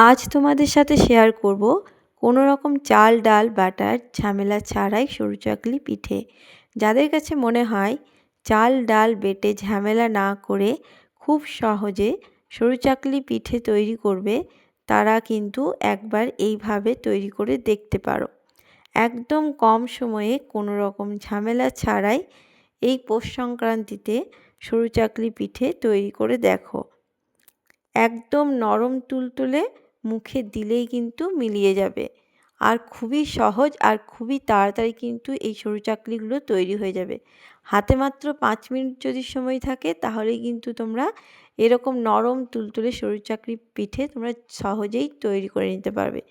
আজ তোমাদের সাথে শেয়ার করব কোনো রকম চাল ডাল বাটার ঝামেলা ছাড়াই সরু চাকলি পিঠে। যাদের কাছে মনে হয় চাল ডাল বেটে ঝামেলা না করে খুব সহজে সরু চাকলি পিঠে তৈরি করবে, তারা কিন্তু একবার এইভাবে তৈরি করে দেখতে পারো। একদম কম সময়ে কোনো রকম ঝামেলা ছাড়াই এই পৌষ সংক্রান্তিতে সরু চাকলি পিঠে তৈরি করে দেখো। একদম নরম তুলতুলে, মুখে দিলেই কিন্তু মিলিয়ে যাবে। আর খুবই সহজ আর খুবই তাড়াতাড়ি কিন্তু এই সরু চাকলিগুলো তৈরি হয়ে যাবে। হাতে মাত্র 5 মিনিট যদি সময় থাকে তাহলেই কিন্তু তোমরা এরকম নরম তুলতুলে সরু চাকলি পিঠে তোমরা সহজেই তৈরি করে নিতে পারবে।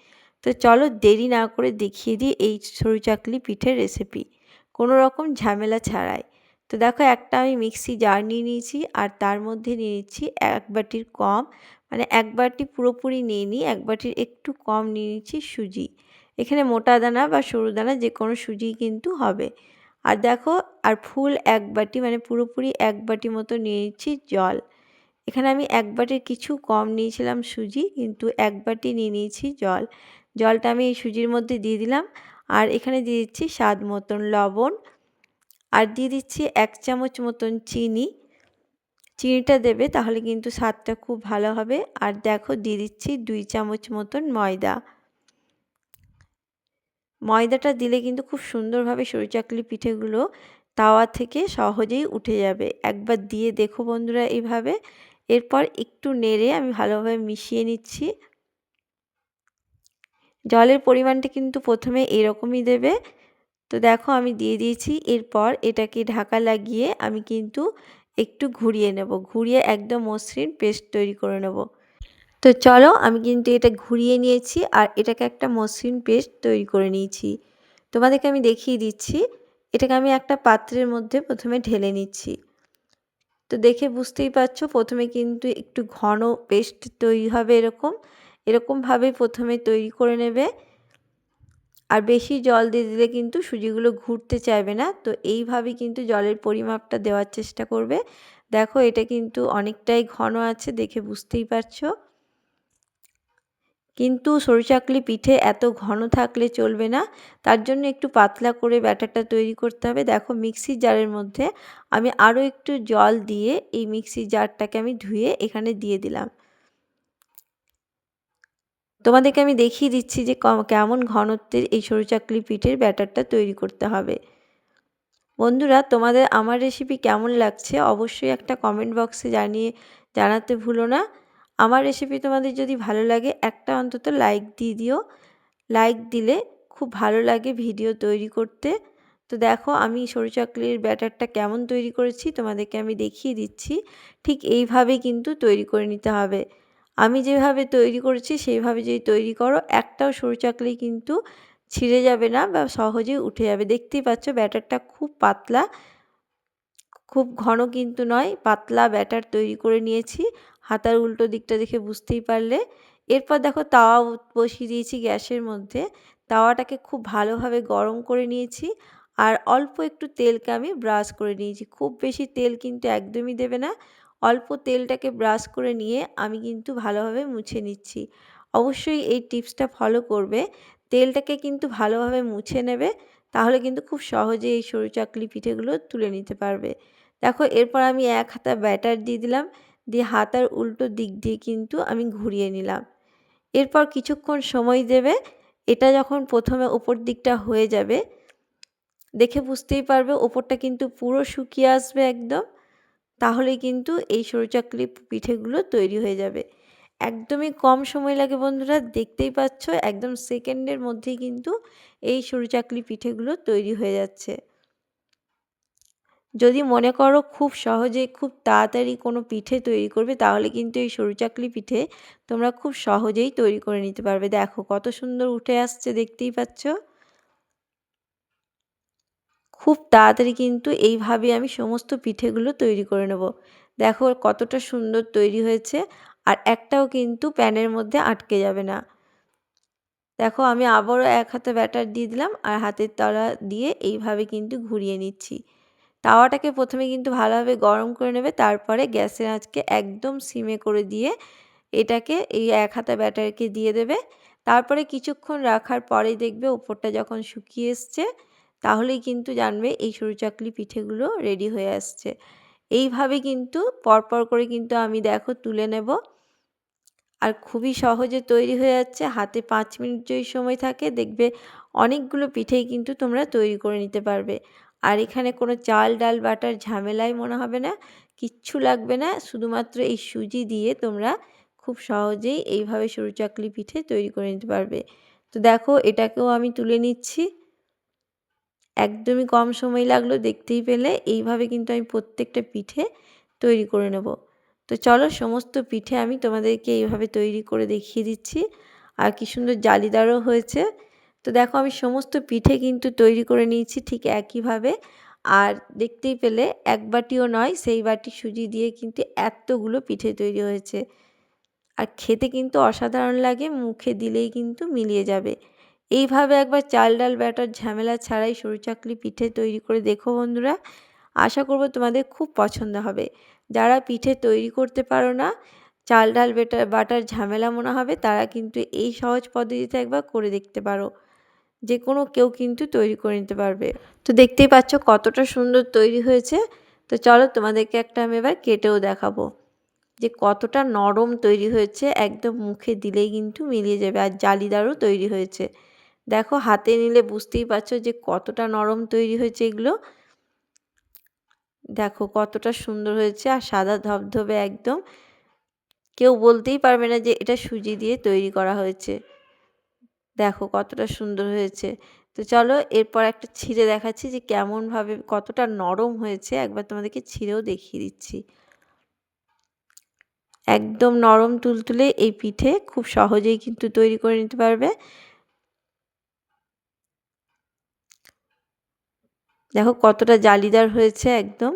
তো চলো দেরি না করে দেখিয়ে দিই এই সরু চাকলি পিঠের রেসিপি কোনো রকম ঝামেলা ছাড়াই। তো দেখো, একটা আমি মিক্সি জার নিয়ে নিয়েছি আর তার মধ্যে নিয়ে নিচ্ছি 1 বাটির কম, মানে 1 বাটি পুরোপুরি নিইনি, 1 বাটির একটু কম নিয়ে নিচ্ছি সুজি। এখানে মোটা দানা বা সরু দানা যে কোনো সুজিই কিন্তু হবে। আর দেখো, আর ফুল 1 বাটি মানে পুরোপুরি 1 বাটি মতো নিয়ে নিচ্ছি জল। এখানে আমি 1 বাটির কিছু কম নিয়েছিলাম সুজি, কিন্তু 1 বাটি নিয়ে নিয়েছি জল। জলটা আমি এই সুজির মধ্যে দিয়ে দিলাম। আর এখানে দিয়ে দিচ্ছি স্বাদ মতন লবণ, আর দিয়ে দিচ্ছি 1 চামচ মতন চিনি। চিনিটা দেবে তাহলে কিন্তু স্বাদটা খুব ভালো হবে। আর দেখো, দিয়ে দিচ্ছি 2 চামচ মতন ময়দা। ময়দাটা দিলে কিন্তু খুব সুন্দরভাবে সরু চাকলি পিঠেগুলো তাওয়া থেকে সহজেই উঠে যাবে। একবার দিয়ে দেখো বন্ধুরা এইভাবে। এরপর একটু নেড়ে আমি ভালোভাবে মিশিয়ে নিচ্ছি। জলের পরিমাণটা কিন্তু প্রথমে এরকমই দেবে। তো দেখো আমি দিয়ে দিয়েছি। এরপর এটাকে ঢাকা লাগিয়ে আমি কিন্তু একটু ঘুরিয়ে নেব, ঘুরিয়ে একদম মসৃণ পেস্ট তৈরি করে নেব। তো চলো, আমি কিন্তু এটা ঘুরিয়ে নিয়েছি আর এটাকে একটা মসৃণ পেস্ট তৈরি করে নিয়েছি। তোমাদেরকে আমি দেখিয়ে দিচ্ছি। এটাকে আমি একটা পাত্রের মধ্যে প্রথমে ঢেলে নিচ্ছি। তো দেখে বুঝতেই পারছো, প্রথমে কিন্তু একটু ঘন পেস্ট তৈরি হবে, এরকমভাবে প্রথমে তৈরি করে নেবে। আর বেশি জল দিয়ে দিলে কিন্তু সুজিগুলো ঘুরতে চাইবে না। তো এইভাবে কিন্তু জলের পরিমাপটা দেওয়ার চেষ্টা করবে। দেখো, এটা কিন্তু অনেকটাই ঘন আছে, দেখে বুঝতেই পারছো। কিন্তু সরু চাকলি পিঠে এত ঘন থাকলে চলবে না, তার জন্য একটু পাতলা করে ব্যাটারটা তৈরি করতে হবে। দেখো, মিক্সির জারের মধ্যে আমি আরও একটু জল দিয়ে এই মিক্সির জারটাকে আমি ধুয়ে এখানে দিয়ে দিলাম। তোমাদেরকে আমি দেখিয়ে দিচ্ছি যে কেমন ঘনত্বের এই সরু চাকলি পিঠের ব্যাটারটা তৈরি করতে হবে। বন্ধুরা, তোমাদের আমার রেসিপি কেমন লাগছে অবশ্যই একটা কমেন্ট বক্সে জানাতে ভুলো না। আমার রেসিপি তোমাদের যদি ভালো লাগে একটা অন্তত লাইক দিয়ে দিও। লাইক দিলে খুব ভালো লাগে ভিডিও তৈরি করতে। তো দেখো, আমি সরু চাকলির ব্যাটারটা কেমন তৈরি করেছি তোমাদেরকে আমি দেখিয়ে দিচ্ছি। ঠিক এইভাবেই কিন্তু তৈরি করে নিতে হবে। আমি যেভাবে তৈরি করেছি সেইভাবে যদি তৈরি করো, একটাও সরু চাকলি কিন্তু ছিঁড়ে যাবে না বা সহজেই উঠে যাবে। দেখতেই পাচ্ছ ব্যাটারটা খুব পাতলা, খুব ঘন কিন্তু নয়, পাতলা ব্যাটার তৈরি করে নিয়েছি। হাতার উল্টো দিকটা দেখে বুঝতেই পারলে। এরপর দেখো, তাওয়া বসিয়ে দিয়েছি গ্যাসের মধ্যে। তাওয়াটাকে খুব ভালোভাবে গরম করে নিয়েছি। আর অল্প একটু তেলকে আমি ব্রাশ করে নিয়েছি। খুব বেশি তেল কিন্তু একদমই দেবে না। অল্প তেলটাকে ব্রাশ করে নিয়ে আমি কিন্তু ভালোভাবে মুছে নিচ্ছি। অবশ্যই এই টিপসটা ফলো করবে। তেলটাকে কিন্তু ভালোভাবে মুছে নেবে, তাহলে কিন্তু খুব সহজে এই সরু চাকলি পিঠেগুলো তুলে নিতে পারবে। দেখো, এরপর আমি 1 হাতা ব্যাটার দিয়ে দিলাম, দিয়ে হাতার উল্টো দিক দিয়ে কিন্তু আমি ঘুরিয়ে নিলাম। এরপর কিছুক্ষণ সময় দেবে। এটা যখন প্রথমে ওপর দিকটা হয়ে যাবে, দেখে বুঝতেই পারবে ওপরটা কিন্তু পুরো শুকিয়ে আসবে একদম। তাহলেই কিন্তু এই সরু চাকলি পিঠেগুলো তৈরি হয়ে যাবে। একদমই কম সময় লাগে বন্ধুরা, দেখতেই পাচ্ছ একদম সেকেন্ডের মধ্যেই কিন্তু এই সরু চাকলি পিঠেগুলো তৈরি হয়ে যাচ্ছে। যদি মনে করো খুব সহজে খুব তাড়াতাড়ি কোনো পিঠে তৈরি করবে, তাহলে কিন্তু এই সরু চাকলি পিঠে তোমরা খুব সহজেই তৈরি করে নিতে পারবে। দেখো কত সুন্দর উঠে আসছে, দেখতেই পাচ্ছ। খুব তাড়াতাড়ি কিন্তু এইভাবে আমি সমস্ত পিঠেগুলো তৈরি করে নেব। দেখো কতটা সুন্দর তৈরি হয়েছে, আর একটাও কিন্তু প্যানের মধ্যে আটকে যাবে না। দেখো, আমি আবারও 1 হাতা ব্যাটার দিয়ে দিলাম আর হাতের তলা দিয়ে এইভাবে কিন্তু ঘুরিয়ে নিচ্ছি। তাওয়াটাকে প্রথমে কিন্তু ভালোভাবে গরম করে নেবে, তারপরে গ্যাসের আঁচকে একদম সিমে করে দিয়ে এটাকে এই 1 হাতা ব্যাটারকে দিয়ে দেবে। তারপরে কিছুক্ষণ রাখার পরেই দেখবে উপরটা যখন শুকিয়ে এসছে, তাহলেই কিন্তু জানবে এই সরু চাকলি পিঠেগুলো রেডি হয়ে আসছে। এইভাবে কিন্তু পরপর করে কিন্তু আমি দেখো তুলে নেব। আর খুবই সহজে তৈরি হয়ে যাচ্ছে। হাতে 5 মিনিট যদি সময় থাকে দেখবে অনেকগুলো পিঠেই কিন্তু তোমরা তৈরি করে নিতে পারবে। আর এখানে কোনো চাল ডাল বাটার ঝামেলাই মনে হবে না, কিচ্ছু লাগবে না। শুধুমাত্র এই সুজি দিয়ে তোমরা খুব সহজেই এইভাবে সরু চাকলি পিঠে তৈরি করে নিতে পারবে। তো দেখো এটাকেও আমি তুলে নিচ্ছি। একদমই কম সময় লাগলো, দেখতেই পেলে। এইভাবে কিন্তু আমি প্রত্যেকটা পিঠে তৈরি করে নেব। তো চলো সমস্ত পিঠে আমি তোমাদেরকে এইভাবে তৈরি করে দেখিয়ে দিচ্ছি। আর কি সুন্দর জালিদারও হয়েছে। তো দেখো আমি সমস্ত পিঠে কিন্তু তৈরি করে নিয়েছি ঠিক একইভাবে। আর দেখতেই পেলে এক বাটিও নয়, সেই বাটি সুজি দিয়ে কিন্তু এতগুলো পিঠে তৈরি হয়েছে। আর খেতে কিন্তু অসাধারণ লাগে, মুখে দিলেই কিন্তু মিলিয়ে যাবে। এইভাবে একবার চাল ডাল ব্যাটার ঝামেলা ছাড়াই সরু চাকলি পিঠে তৈরি করে দেখো বন্ধুরা। আশা করব তোমাদের খুব পছন্দ হবে। যারা পিঠে তৈরি করতে পারো না, চাল ডাল বাটার ঝামেলা মনে হবে, তারা কিন্তু এই সহজ পদ্ধতিতে একবার করে দেখতে পারো। যে কোনো কেউ কিন্তু তৈরি করে নিতে পারবে। তো দেখতেই পাচ্ছ কতটা সুন্দর তৈরি হয়েছে। তো চলো তোমাদেরকে একটা আমি এবার কেটেও দেখাবো যে কতটা নরম তৈরি হয়েছে। একদম মুখে দিলেই কিন্তু মিলিয়ে যাবে। আর জালিদারও তৈরি হয়েছে। দেখো হাতে নিলে বুঝতেই পারছো যে কতটা নরম তৈরি হয়েছে এগুলো। দেখো কতটা সুন্দর হয়েছে আর সাদা ধবধবে একদম। কেউ বলতেই পারবে না যে এটা সুজি দিয়ে তৈরি করা হয়েছে। দেখো কতটা সুন্দর হয়েছে। তো চলো এরপর একটা ছিঁড়ে দেখাচ্ছি যে কেমনভাবে কতটা নরম হয়েছে। একবার তোমাদেরকে ছিঁড়েও দেখিয়ে দিচ্ছি। একদম নরম তুলতুলে এই পিঠে খুব সহজেই কিন্তু তৈরি করে নিতে পারবে। দেখো কতটা জালিদার হয়েছে, একদম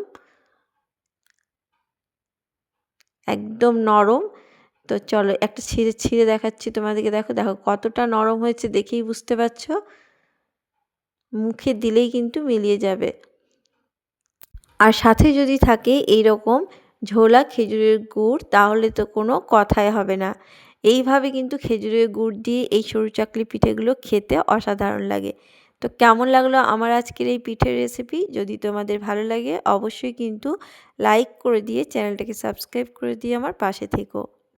একদম নরম। তো চলো একটা ছিঁড়ে দেখাচ্ছি তোমাদেরকে। দেখো দেখো কতটা নরম হয়েছে, দেখেই বুঝতে পারছো। মুখে দিলেই কিন্তু মিলিয়ে যাবে। আর সাথে যদি থাকে এই রকম ঝোলা খেজুরের গুড়, তাহলে তো কোনো কথাই হবে না। এইভাবে কিন্তু খেজুরের গুড় দিয়ে এই সরু চাকলি পিঠেগুলো খেতে অসাধারণ লাগে। তো কেমন লাগলো আমার আজকের এই পিঠের রেসিপি? যদি তোমাদের ভালো লাগে অবশ্যই কিন্তু লাইক করে দিয়ে চ্যানেলটাকে সাবস্ক্রাইব করে দিয়ে আমার পাশে থেকো।